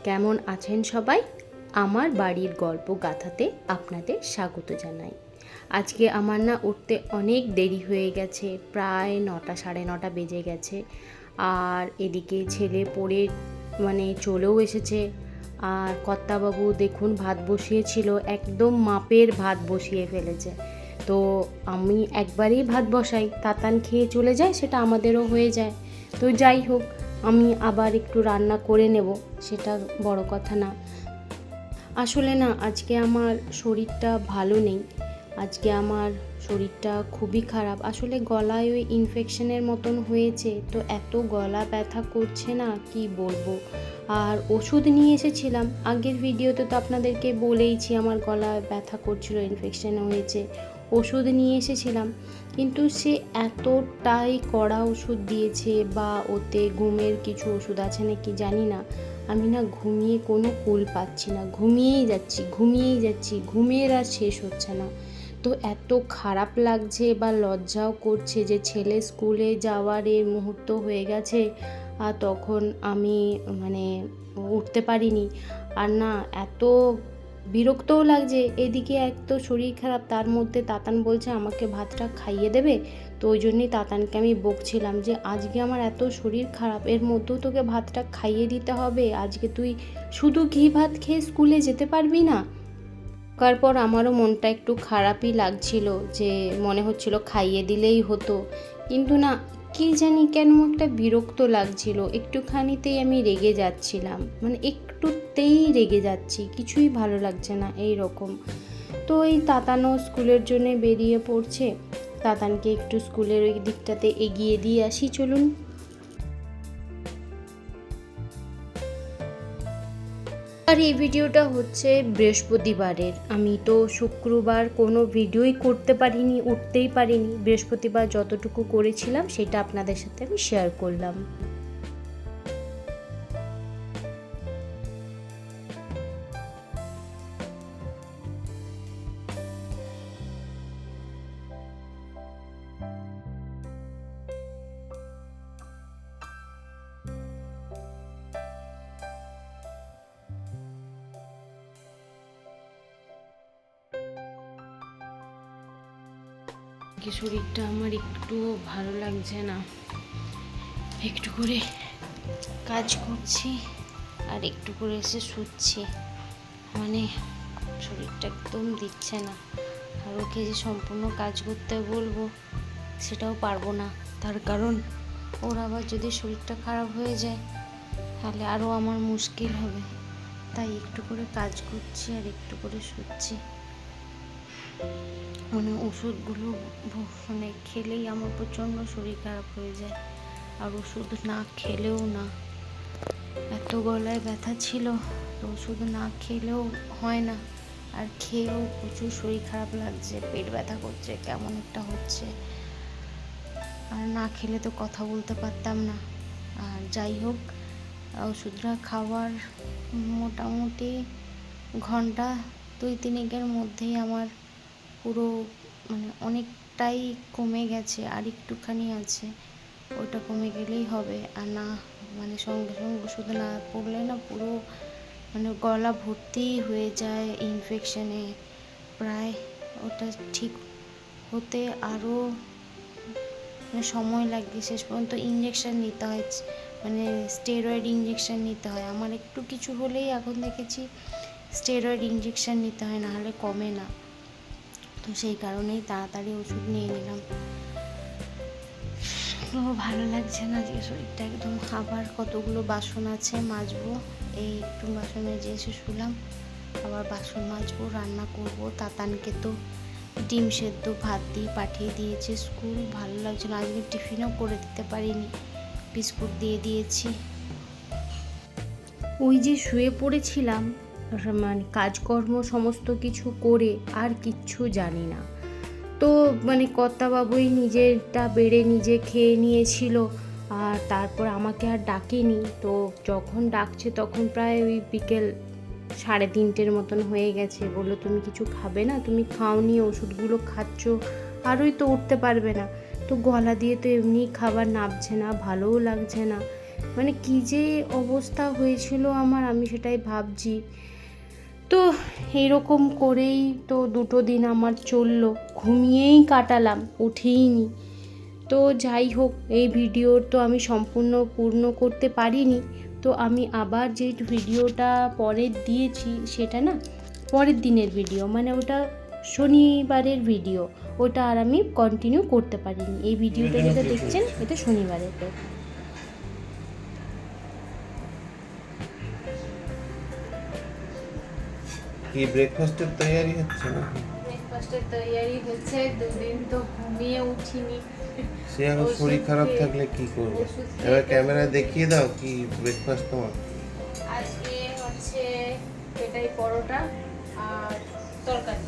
কেমন আছেন সবাই? আমার বাড়ির গল্প গাথাতে আপনাদের স্বাগত জানাই। আজকে আমার না উঠতে অনেক দেরি হয়ে গেছে, প্রায় 9টা 9:30 বেজে গেছে। আর এদিকে ছেলে পড়ে চলেও এসেছে। আর কর্তাবাবু দেখুন ভাত বসিয়েছিল, একদম মাপের ভাত বসিয়ে ফেলেছে। তো আমি একবারেই ভাত বসাই, তাতান খেয়ে চলে যায়, সেটা আমাদেরও হয়ে যায়। তো যাই হোক, আমি আবার একটু রান্না করে নেব, সেটা বড় কথা না। আসলে না আজকে আমার শরীরটা ভালো নেই। আজকে আমার শরীরটা খুবই খারাপ। আসলে গলায় ওই ইনফেকশনের মতন হয়েছে, তো এত গলা ব্যথা করছে না কি বলবো। আর ওষুধ নিয়ে এসেছিলাম, আগের ভিডিওতে তো আপনাদেরকে বলেইছি আমার গলা ব্যথা করছিল, ইনফেকশন হয়েছে। ওষুধ নিয়ে এসেছিলাম, কিন্তু সে এতটাই কড়া ওষুধ দিয়েছে, বা ওতে ঘুমের কিছু ওষুধ আছে নাকি জানি না। আমি না ঘুমিয়ে কোনো কুল পাচ্ছি না, ঘুমিয়েই যাচ্ছি, ঘুমের আর শেষ হচ্ছে না। তো এত খারাপ লাগছে বা লজ্জাও করছে যে ছেলে স্কুলে যাওয়ার এর মুহূর্ত হয়ে গেছে, আর তখন আমি উঠতে পারিনি। আর না এত বিরক্তও লাগছে, এদিকে এক তো শরীর খারাপ, তার মধ্যে তাতান বলছে আমাকে ভাতটা খাইয়ে দেবে। তো ওই জন্যই তাতানকে আমি বকছিলাম যে আজকে আমার এত শরীর খারাপ, এর মধ্যেও তোকে ভাতটা খাইয়ে দিতে হবে, আজকে তুই শুধু ঘি ভাত খেয়ে স্কুলে যেতে পারবি না। তারপর আমারও মনটা একটু খারাপই লাগছিল, যে মনে হচ্ছিল খাইয়ে দিলেই হতো, কিন্তু না, কি জানি কেন একটা বিরক্ত লাগছিল। একটুখানিতেই আমি রেগে যাচ্ছিলাম, একটুতেই রেগে যাচ্ছি, কিছুই ভালো লাগছে না এই রকম। তো এই তাতানও স্কুলের জন্য বেরিয়ে পড়ছে, তাতানকে একটু স্কুলের ওই দিকটাতে এগিয়ে দিয়ে আসি, চলুন। আর এই ভিডিওটা হচ্ছে বৃহস্পতিবারের। আমি তো শুক্রবার কোনো ভিডিওই করতে পারিনি, উঠতেই পারিনি। বৃহস্পতিবার যতটুকু করেছিলাম সেটা আপনাদের সাথে আমি শেয়ার করলাম। শরীরটা আমার একটুও ভালো লাগছে না, একটু করে কাজ করছি আর একটু করে এসে শুচ্ছি, শরীরটা একদম দিচ্ছে না। আর ওকে যে সম্পূর্ণ কাজ করতে বলবো সেটাও পারবো না, তার কারণ ওর আবার যদি শরীরটা খারাপ হয়ে যায় তাহলে আরও আমার মুশকিল হবে। তাই একটু করে কাজ করছি আর একটু করে শুচ্ছি। ওষুধগুলো খেলেই আমার প্রচণ্ড শরীর খারাপ হয়ে যায়, আর ওষুধ না খেলেও না। এত গলায় ব্যথা ছিল, তো ওষুধ না খেলেও হয় না, আর খেয়েও প্রচুর শরীর খারাপ লাগছে, পেট ব্যথা করছে, কেমন একটা হচ্ছে। আর না খেলে তো কথা বলতে পারতাম না। আর যাই হোক, ওষুধটা খাওয়ার মোটামুটি ঘন্টা 2-3 মধ্যেই আমার পুরো অনেকটাই কমে গেছে, আর একটুখানি আছে, ওটা কমে গেলেই হবে। আর না সঙ্গে সঙ্গে ওষুধ না পড়লে না পুরো গলা ভর্তি হয়ে যায় ইনফেকশনে। প্রায় ওটা ঠিক হতে আরও সময় লাগে, শেষ পর্যন্ত ইঞ্জেকশন নিতে হয়, স্টেরয়েড ইঞ্জেকশন নিতে হয়। আমার একটু কিছু হলেই এখন দেখেছি স্টেরয়েড ইঞ্জেকশন নিতে হয়, নাহলে কমে না। তো সেই কারণেই তাড়াতাড়ি ওষুধ নিয়ে নিলাম। তো ভালো লাগছে না যে শরীরটা একদম। আবার কতগুলো বাসন আছে মাজবো, এই একটু বাসন মেজে এসে শুলাম, আবার বাসন মাজবো, রান্না করব। তাতানকে তো ডিম সেদ্ধ ভাত দিয়ে পাঠিয়ে দিয়েছে স্কুল, ভালো লাগছে না, আজকে টিফিনও করে দিতে পারিনি, বিস্কুট দিয়ে দিয়েছি। ওই যে শুয়ে পড়েছিলাম, কাজকর্ম সমস্ত কিছু করে আর কিচ্ছু জানি না। তো কর্তাবাবুই নিজেরটা বেড়ে নিজে খেয়ে নিয়েছিল, আর তারপর আমাকে আর ডাকেনি। তো যখন ডাকছে তখন প্রায় ওই বিকেল 3:30 মতন হয়ে গেছে। বললো তুমি কিছু খাবে না, তুমি খাওনি, ওষুধগুলো খাচ্ছ, আরই তো উঠতে পারবে না। তো গলা দিয়ে তো এমনি খাবার নামছে না, ভালোও লাগছে না। মানে কী যে অবস্থা হয়েছিল আমার, আমি সেটাই ভাবছি। তো এইরকম করেই তো 2 দিন আমার চললো, ঘুমিয়েই কাটালাম, উঠেইনি। তো যাই হোক, এই ভিডিওর তো আমি পূর্ণ করতে পারিনি। তো আমি আবার যে ভিডিওটা পরে দিয়েছি সেটা না পরের দিনের ভিডিও, মানে ওটা শনিবারের ভিডিও, ওটা আর আমি কন্টিনিউ করতে পারিনি। এই ভিডিওটা যেটা দেখছেন এটা শনিবারের। কি ব্রেকফাস্টের তৈরি হচ্ছে না? ব্রেকফাস্টের তৈরি হচ্ছে, 2 দিন তো ঘুমিয়ে উঠিনি। সে এখন শরীর খারাপ থাকলে কি করবে? এবার ক্যামেরায় দেখিয়ে দাও কি ব্রেকফাস্ট তোমার। আজকে হচ্ছে পেটাই পরোটা আর তরকারি।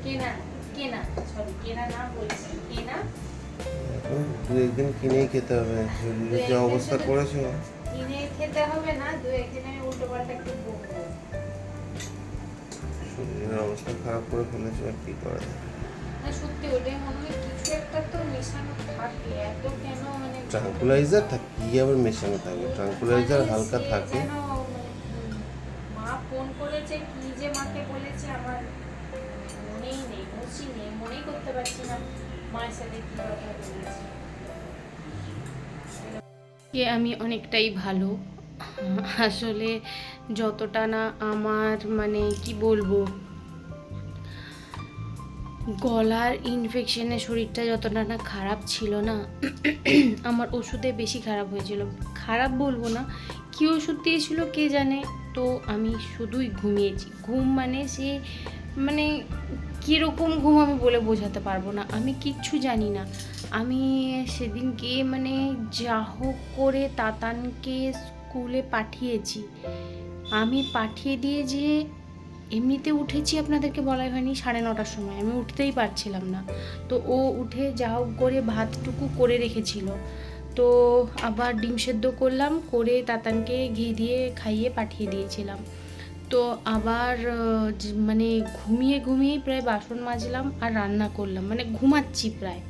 কেনা কেনা সরি কেনা না বলছি, কেনা। এখন 2-1 দিন কিনেই খেতে হবে, শরীরের যে অবস্থা করেছো। কিনে খেতে হবে না, 2-1 দিন আমি উল্টো পাল্টা একটু বকবো। শরীরের অবস্থা খারাপ করে ফেলেছো, আর কি করা যায়। না সত্যি ওটাই মনে হয়, কিছু একটা তো মেশানো থাকে, এত কেন মানে ট্রাঙ্কুলাইজার থাকে, কি আবার মেশানো থাকবে? ট্রাঙ্কুলাইজার হালকা সে থাকে। যেন মা ফোন করেছে, কি যে মাকে বলেছে আমার মনেই নেই, মনেই করতে পারছি না মায়ের সাথে কি কথা বলেছি। আমি অনেকটাই ভালো, আসলে যতটা না আমার মানে কি বলবো, গলার ইনফেকশনে শরীরটা যতটা না খারাপ ছিল না, আমার ওষুধে বেশি খারাপ হয়েছিল। খারাপ বলবো না, কী ওষুধ দিয়েছিল কে জানে। তো আমি শুধুই ঘুমিয়েছি, ঘুম মানে সে মানে কীরকম ঘুম আমি বলে বোঝাতে পারবো না, আমি কিচ্ছু জানি না। আমি সেদিনকে মানে যা হোক করে তাতানকে স্কুলে পাঠিয়েছি, আমি পাঠিয়ে দিয়ে যে এমনিতে উঠেছি, আপনাদেরকে বলাই হয়নি, 9:30টার সময় আমি উঠতেই পারছিলাম না। তো ও উঠে যা হোক করে ভাতটুকু করে রেখেছিল, তো আবার ডিম সেদ্ধ করলাম, করে তাতানকে ঘি দিয়ে খাইয়ে পাঠিয়ে দিয়েছিলাম। তো আবার মানে ঘুমিয়েই প্রায় বাসন মাজলাম আর রান্না করলাম, মানে ঘুমাচ্ছি প্রায়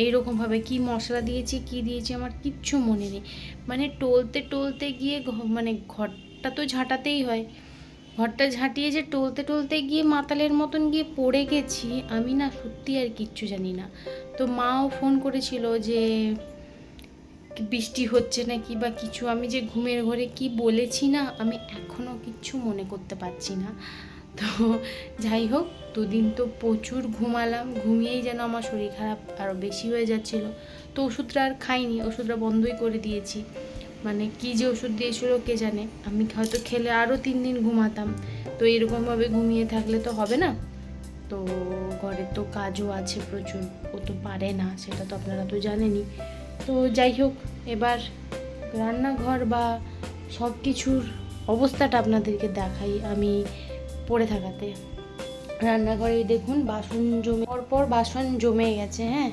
এইরকমভাবে। কি মশলা দিয়েছি কি দিয়েছি আমার কিচ্ছু মনে নেই। মানে টলতে গিয়ে মানে ঘরটা তো ঝাঁটাতেই হয়, ঘরটা ঝাঁটিয়ে যে টলতে গিয়ে মাতালের মতন গিয়ে পড়ে গেছি আমি, না সত্যি আর কিচ্ছু জানি না। তো মাও ফোন করেছিল যে বৃষ্টি হচ্ছে নাকি বা কিছু, আমি যে ঘুমের ঘরে কি বলেছি না, আমি এখনও কিচ্ছু মনে করতে পারছি না। তো যাই হোক, 2 দিন তো প্রচুর ঘুমালাম, ঘুমিয়েই যেন আমার শরীর খারাপ আরও বেশি হয়ে যাচ্ছিলো। তো ওষুধটা আর খাইনি, ওষুধটা বন্ধই করে দিয়েছি। মানে কী যে ওষুধ দিয়েছিল কে জানে, আমি হয়তো খেলে আরও 3 দিন ঘুমাতাম। তো এরকমভাবে ঘুমিয়ে থাকলে তো হবে না। তো ঘরে তো কাজও আছে প্রচুর, ও তো পারে না, সেটা তো আপনারা তো জানেনই। তো যাই হোক, এবার রান্নাঘর বা সব কিছুর অবস্থাটা আপনাদেরকে দেখাই আমি পড়ে থাকাতে। রান্নাঘরে দেখুন বাসন জমে পরপর বাসন জমে গেছে, হ্যাঁ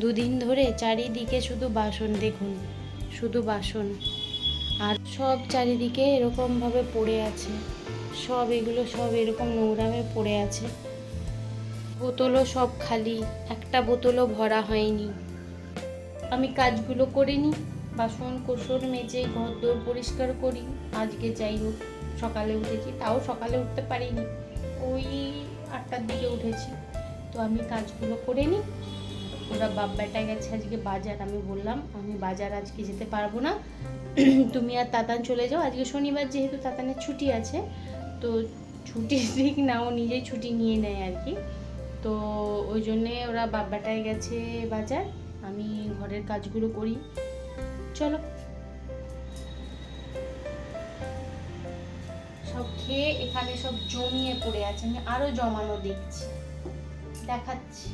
2 দিন ধরে চারিদিকে শুধু বাসন, দেখুন শুধু বাসন, আর সব চারিদিকে এরকমভাবে পড়ে আছে, সব এগুলো সব এরকম নোংরামে পড়ে আছে। বোতলও সব খালি, একটা বোতলও ভরা হয়নি। আমি কাজগুলো করে নিই, বাসন কোসন মেজে ঘর দোর পরিষ্কার করি। আজকে যাই হোক সকালে উঠেছি, তাও সকালে উঠতে পারিনি, ওই 8টার দিকে উঠেছি। তো আমি কাজগুলো করে নিই। ওরা বাপ্পাটা গেছে আজকে বাজার, আমি বললাম আমি বাজার আজকে যেতে পারবো না, তুমি আর তাতান চলে যাও। আজকে শনিবার যেহেতু তাতানের ছুটি আছে, তো ছুটির দিক না, ও নিজেই ছুটি নিয়ে নেয় আর কি। তো ওই জন্যে ওরা বাপ্পাটায় গেছে বাজার, আমি ঘরের কাজগুলো করি। চলো, সব খেয়ে এখানে সব জমিয়ে পড়ে আছে, আমি আরো জমানো দেখছি, দেখাচ্ছি।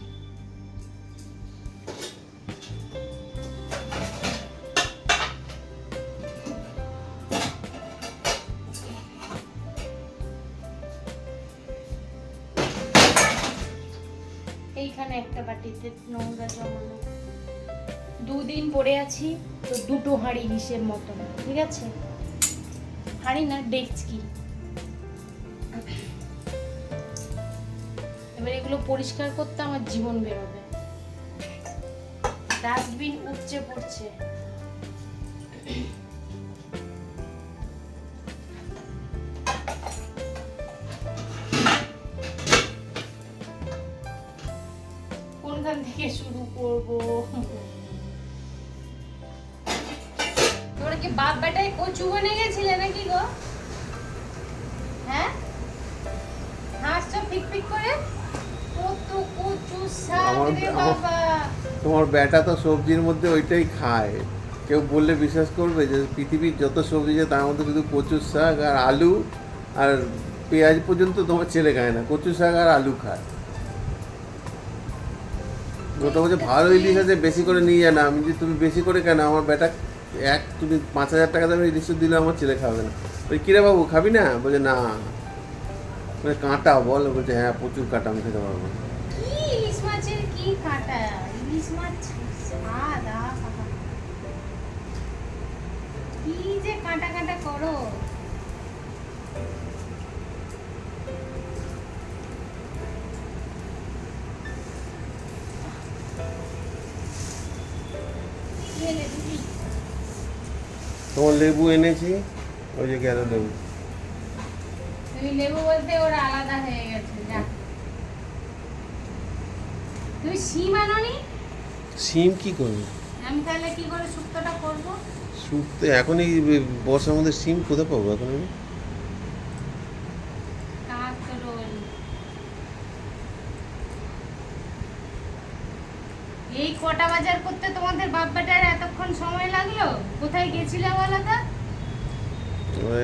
এইখানে একটা বাটিতে নোংরা জমানো, 2 দিন পড়ে আছি, তো 2টো হাঁড়ি হিসেব মতন, ঠিক আছে, হাঁড়ি না ডেকচি। এবার এগুলো পরিষ্কার করতে আমার জীবন বেরোবে। ডাস্টবিন উপচে পড়ছে, কোথান থেকে শুরু করব? তোরা কি বাপ বেটায় কচু বনে গেছিলে নাকি গো? হ্যাঁ, হাসছো ফিক ফিক করে। কত কচু শাক রে বাবা। তোমার বেটা তো সবজির মধ্যে ওইটাই খায়। কেউ বললে বিশ্বাস করবে যে পৃথিবীর যত সবজি আছে তার মধ্যে শুধু কচুর শাক আর আলু আর পেঁয়াজ পর্যন্ত তোমার ছেলে খায় না, কচু শাক আর আলু খায়। ওটা বলছে ভালো ইলিশ আছে, বেশি করে নিয়ে যায় না। আমি যে তুমি বেশি করে কেন, আমার বেটা তুমি 5,000 টাকা দামে ইলিশ দিলে আমার ছেলে খাবে না। ওই কিরে বাবু খাবি না? বলছে না। মানে কাঁটা বল, বলছে হ্যাঁ প্রচুর কাঁটা, আমি খেতে পারবো না। কি ইলিশ মাছের কি কাঁটা? ইলিশ মাছ স্বাদ, আহা। কি যে কাঁটা কাঁটা করো। তোমার লেবু এনেছি, ওই যে গেল লেবু। তুমি লেবু বলতে ওরা আলাদা হয়ে গেছে। যা, তুমি শিম আনোনি? সিম কি করবে? আমি তাহলে কি করে শুক্তোটা করব? শুক্তো এখন এই বর্ষার মধ্যে সিম কোথায় পাবো এখন আমি? কাঁকরোল। এই কটা বাজার করতে তোমাদের বাপ বেটার এতক্ষণ সময় লাগলো? কোথায় গেছিলে বলো তো?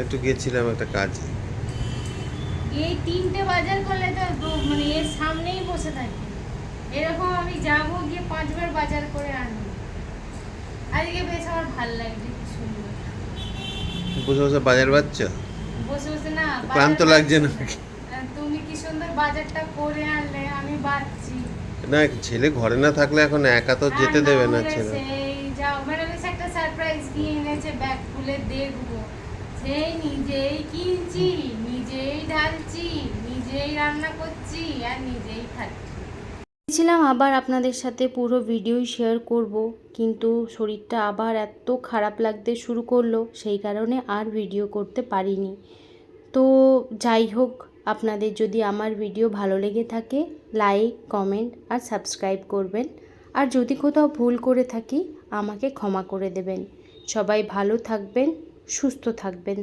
একটু গেছিলাম একটা কাজে। এই 3টে বাজার করলে তো মানে এর সামনেই বসে থাকি। এরকম আমি যাবো গিয়ে 5বার বাজার করে আনবো। আজকে বেশ আমার ভালো লাগছে, কি সুন্দর। বসে বসে বাজার বাচ্চা বসে বসে না ক্লান্ত বাজার লাগছে না? বাঁচছি। তুমি কি সুন্দর বাজারটা করে আনলে, আমি বাঁচছি। না, ছেলে ঘরে না থাকলে এখন একা তো যেতে দেবে না ছেলে। সেই যাও, ম্যাডাম একটা সারপ্রাইজ দিয়ে এনেছে, ব্যাগ খুলে দেখবো। সেই নিজেই কিনছি, নিজেই ঢালছি, নিজেই রান্না করছি আর নিজেই খাচ্ছি। ছিলাম আবার আপনাদের সাথে পুরো ভিডিওই শেয়ার করব, কিন্তু শরীরটা আবার এত খারাপ লাগতে শুরু করলো, সেই কারণে আর ভিডিও করতে পারিনি। তো যাই হোক, আপনাদের যদি আমার ভিডিও ভালো লেগে থাকে লাইক, কমেন্ট আর সাবস্ক্রাইব করবেন। আর যদি কোথাও ভুল করে থাকি আমাকে ক্ষমা করে দেবেন। সবাই ভালো থাকবেন, সুস্থ থাকবেন।